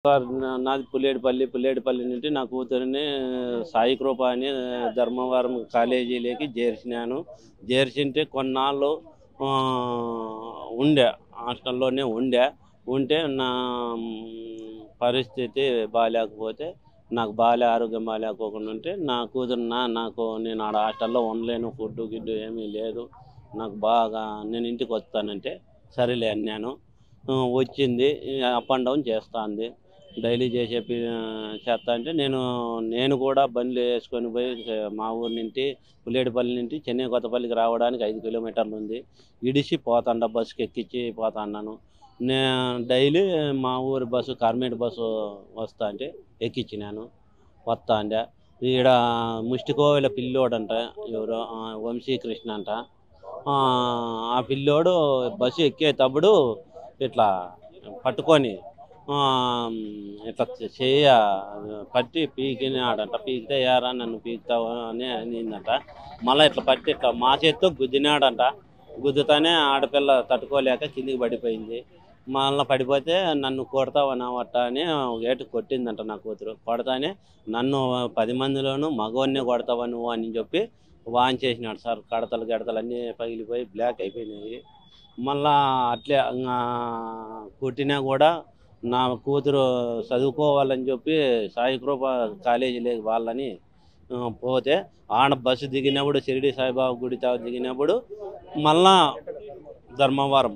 Sir నాది పుల్లేడుపల్లి నుండి నా కూతురిని సాయి కృప అని ధర్మవరం కాలేజీలోకి చేర్చినాను. చేర్చింటే కొన్నాళ్ళు ఉండే హాస్టల్లోనే ఉంటే నా పరిస్థితి బాగాలేకపోతే నాకు ఆరోగ్యం బాగాలేకోకుండా ఉంటే నా కూతురు నేను ఆడ హాస్టల్లో ఉండలేను, ఫుడ్ గిడ్డు ఏమీ లేదు, నాకు బాగా నేను ఇంటికి వస్తానంటే సరేలే అన్నాను. వచ్చింది, అప్ అండ్ డౌన్ చేస్తుంది, డైలీ చేస్తా అంటే నేను కూడా బండ్లు వేసుకొని పోయి మా ఊరి నుండి పుల్లేడుపల్లి నుండి చెన్నై కొత్తపల్లికి రావడానికి 5 కిలోమీటర్లు ఉంది. ఇడిసి పోతాండా, బస్సుకి ఎక్కించి పోతాన్నాను. డైలీ మా ఊరి బస్సు కార్మెంట్ బస్సు వస్తా అంటే ఎక్కించినాను, వస్తాండే. ఈడ ముష్టికోవిల పిల్లోడంట, ఎవరో వంశీకృష్ణ అంట, ఆ పిల్లోడు బస్సు ఎక్కేటప్పుడు ఇట్లా పట్టుకొని ఇట్లా పట్టి పీకినాడంట. పీకితే ఏరా నన్ను పీకుతావు అని అనిందంట. మళ్ళీ ఇట్లా పట్టి ఇట్లా మా చేత్తో గుద్దినాడంట. గుద్దుతానే ఆడపిల్ల తట్టుకోలేక కిందికి పడిపోయింది. మళ్ళీ పడిపోతే నన్ను కొడతావు అనవట్ట అని ఏటు కొట్టిందంట నా కూతురు. కొడతానే నన్ను 10 మందిలోనూ మగవాడిని కొడతావా నువ్వు అని చెప్పి వాంచేసినాడు సార్. గడతలు అన్నీ పగిలిపోయి బ్లాక్ అయిపోయినాయి. మళ్ళా అట్లే కొట్టినా కూడా నా కూతురు చదువుకోవాలని చెప్పి సాయి కృప కాలేజీలోకి వాళ్ళని పోతే ఆడ బస్సు దిగినప్పుడు షిరిడి సాయిబాబా గుడి దిగినప్పుడు మళ్ళా ధర్మవరం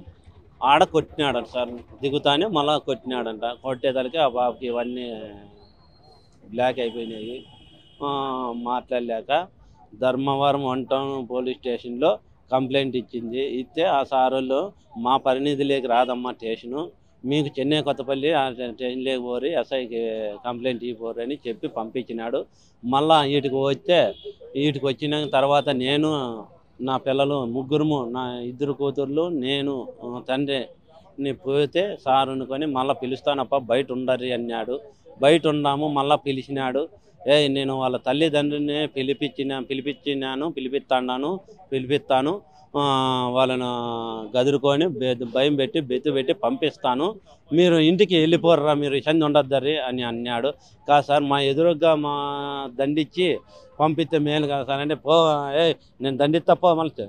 ఆడ కొట్టినాడంట సార్. దిగుతానే మళ్ళా కొట్టినాడంట. కొట్టేదానికి ఆ బాబుకి ఇవన్నీ బ్లాక్ అయిపోయినాయి. మాట్లాడలేక ధర్మవరం 1 టౌన్ పోలీస్ స్టేషన్లో కంప్లైంట్ ఇస్తే ఆ సారోళ్ళు మా పరిణిధిలోకి రాదమ్మా స్టేషను, మీకు చెన్నై కొత్తపల్లి ఆ స్టేషన్లోకి పోరి ఎస్ఐకి కంప్లైంట్ ఇవ్వరు అని చెప్పి పంపించినాడు. మళ్ళా వీటికి వచ్చిన తర్వాత నేను నా పిల్లలు ముగ్గురము, నా 2 కూతుర్లు, నేను తండ్రిని పోతే సార్ అనుకొని మళ్ళీ పిలుస్తానప్ప బయట ఉండరు అన్నాడు. బయట ఉన్నాము. మళ్ళీ పిలిచినాడు. నేను వాళ్ళ తల్లిదండ్రులని పిలిపిస్తాను, వాళ్ళను గదురుకొని భయం పెట్టి బెత్తు పెట్టి పంపిస్తాను, మీరు ఇంటికి వెళ్ళిపోర్రా, మీరు ఇబ్బంది ఉండద్దరి అని అన్నాడు. కాదు సార్, మా ఎదురుగా మా దండిచ్చి పంపిస్తే మేలు కదా సార్ అంటే, నేను దండిస్తా పో మళ్ళీ